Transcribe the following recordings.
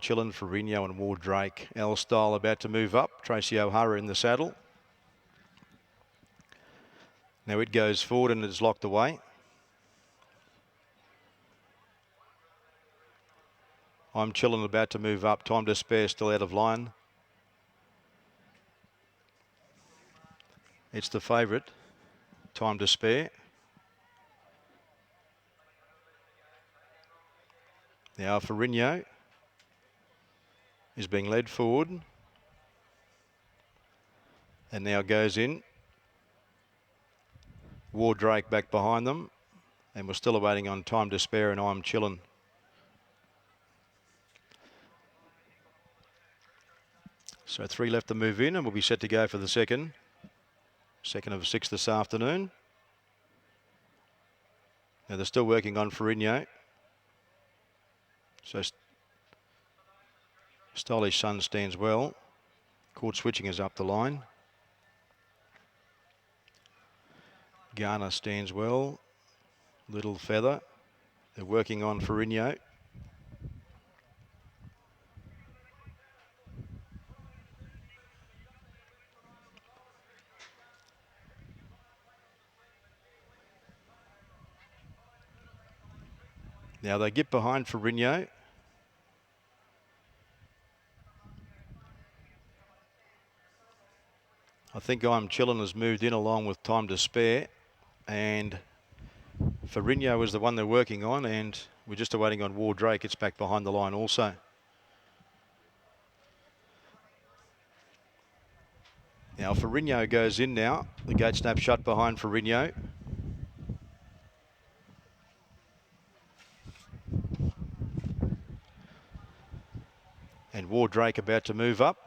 Chillin, Ferrigno and War Drake. L Style about to move up. Tracy O'Hara in the saddle. Now it goes forward and is locked away. I'm Chillin about to move up. Time to Spare still out of line. It's the favourite. Time to Spare. Now Ferrigno is being led forward. And now goes in. War Drake back behind them. And we're still awaiting on Time to Spare and I'm Chillin. So 3 left to move in and we'll be set to go for the second. Second of 6 this afternoon. Now they're still working on Ferrigno. So Stylish Sun stands well. Court Switching is up the line. Garner stands well. Little Feather. They're working on Ferrigno. Now they get behind Ferrigno. I think I'm Chillin has moved in along with Time to Spare. And Ferrigno is the one they're working on. And we're just awaiting on War Drake. It's back behind the line also. Now Ferrigno goes in now. The gate snap shut behind Ferrigno. And War Drake about to move up.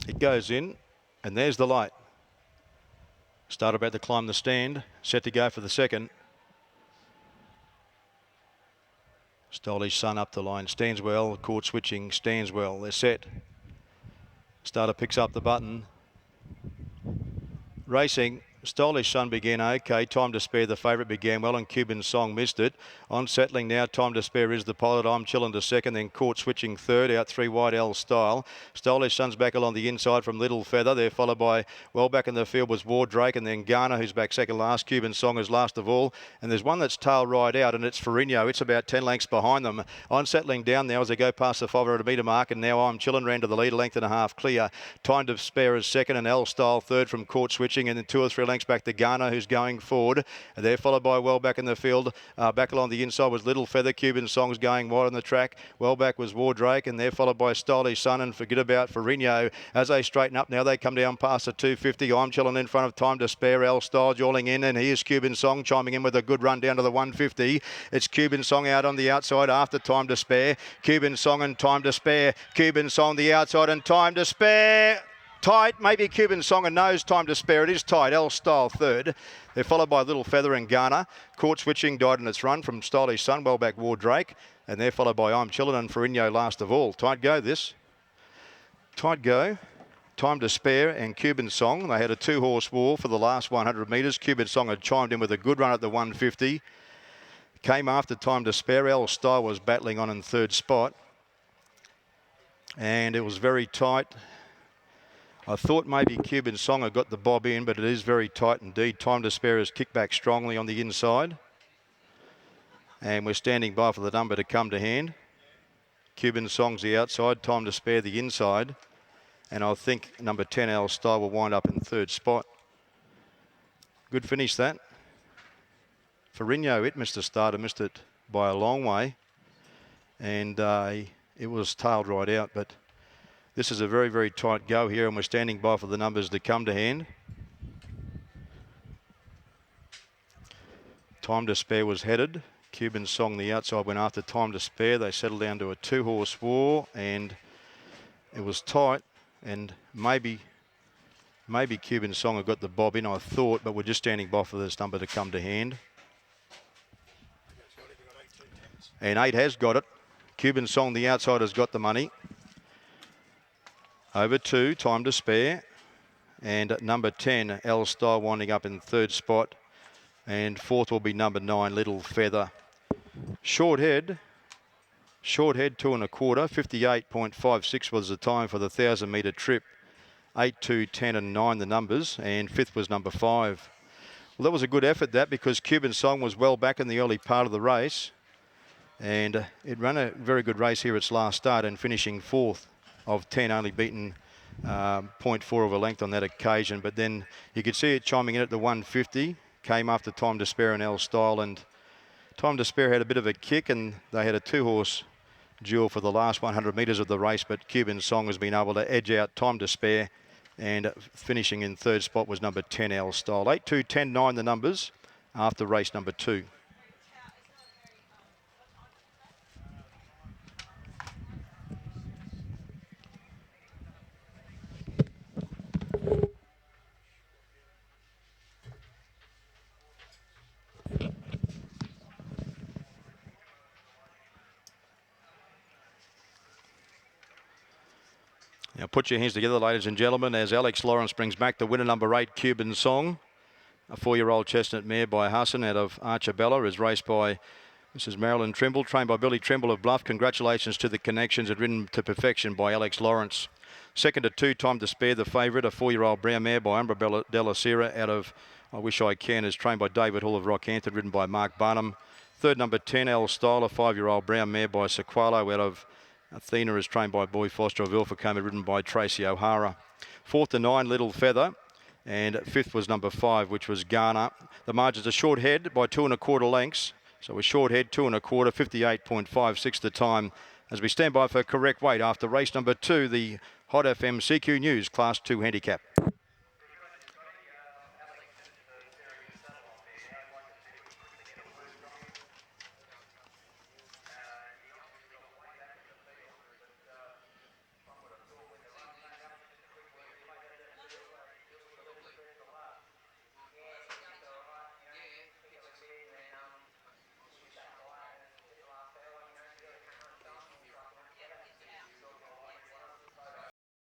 It goes in, and there's the light. Start about to climb the stand, set to go for the second. Stylish Sun up the line, stands well. Court Switching, stands well. They're set. Starter picks up the button. Racing. Stylish Sun began okay. Time to Spare, the favourite, began well, and Cuban Song missed it. On settling now, Time to Spare is the pilot. I'm Chillin to second, then Court Switching third. Out 3 wide, L Style. Stylish Sun's back along the inside from Little Feather. They're followed by, well back in the field was War Drake, and then Garner, who's back second last. Cuban Song is last of all. And there's one that's tail right out, and it's Ferrigno. It's about 10 lengths behind them. On settling down now as they go past the 500 metre mark, and now I'm Chillin ran to the lead, a length and a half clear. Time to Spare is second, and L Style third from Court Switching, and then 2 or 3 lengths back to Garner, who's going forward. And they're followed by well back in the field. Back along the inside was Little Feather. Cuban Song's going wide on the track. Well back was War Drake, and they're followed by Stylish Sun, and forget about Ferrigno. As they straighten up now, they come down past the 250. I'm Chillin in front of Time to Spare. L Style jawling in, and here's Cuban Song chiming in with a good run down to the 150. It's Cuban Song out on the outside after Time to Spare. Cuban Song and Time to Spare. Cuban Song the outside and Time to Spare. Tight, maybe Cuban Song and knows Time to Spare. It is tight. L Style third. They're followed by Little Feather and Garner. Court Switching died in its run from Stylish Sun. Well back War Drake. And they're followed by I'm Chillin and Ferrigno last of all. Tight go this. Tight go. Time to Spare and Cuban Song. They had a 2-horse war for the last 100 metres. Cuban Song had chimed in with a good run at the 150. Came after Time to Spare. L Style was battling on in third spot. And it was very tight. I thought maybe Cuban Song had got the bob in, but it is very tight indeed. Time to Spare has kicked back strongly on the inside. And we're standing by for the number to come to hand. Cuban Song's the outside, Time to Spare the inside. And I think number 10, L Style, will wind up in third spot. Good finish that. Ferrigno, it missed the starter, missed it by a long way. And it was tailed right out, but this is a very, very tight go here, and we're standing by for the numbers to come to hand. Time to Spare was headed. Cuban Song, the outside, went after Time to Spare. They settled down to a 2-horse war, and it was tight. And maybe Cuban Song had got the bob in, I thought, but we're just standing by for this number to come to hand. And 8 has got it. Cuban Song, the outside, has got the money. Over 2, Time to Spare. And number 10, L Style, winding up in third spot. And fourth will be number 9, Little Feather. Short head 2 1/4, 58.56 was the time for the 1,000 metre trip. 8, 2, 10 and 9 the numbers, and 5th was number 5. Well, that was a good effort, that, because Cuban Song was well back in the early part of the race, and it ran a very good race here its last start and finishing 4th of 10, only beaten 0.4 of a length on that occasion. But then you could see it chiming in at the 150, came after Time Despair and L Style, and Time Despair had a bit of a kick, and they had a 2-horse duel for the last 100 metres of the race, but Cuban Song has been able to edge out Time Despair, and finishing in 3rd spot was number 10, L Style. 8, 2, 10, 9 the numbers after race number 2. Now put your hands together, ladies and gentlemen, as Alex Lawrence brings back the winner, number 8, Cuban Song. A 4-year-old chestnut mare by Hassan out of Archibella is raced by Mrs. Marilyn Trimble, trained by Billy Trimble of Bluff. Congratulations to the connections and ridden to perfection by Alex Lawrence. Second to 2, Time Despair, the favourite, a 4-year-old brown mare by Umbra Della Sierra out of I Wish I Can, is trained by David Hall of Rockhampton, ridden by Mark Barnum. Third, number 10, L Style, a 5-year-old brown mare by Sequalo out of Athena, is trained by Boy Foster of Ilfracombe, ridden by Tracy O'Hara. 4th to 9, Little Feather. And 5th was number 5, which was Garner. The margin's a short head by 2 1/4 lengths. So a short head, 2 1/4, 58.56 the time. As we stand by for correct weight after race number 2, the Hot FM CQ News Class 2 Handicap.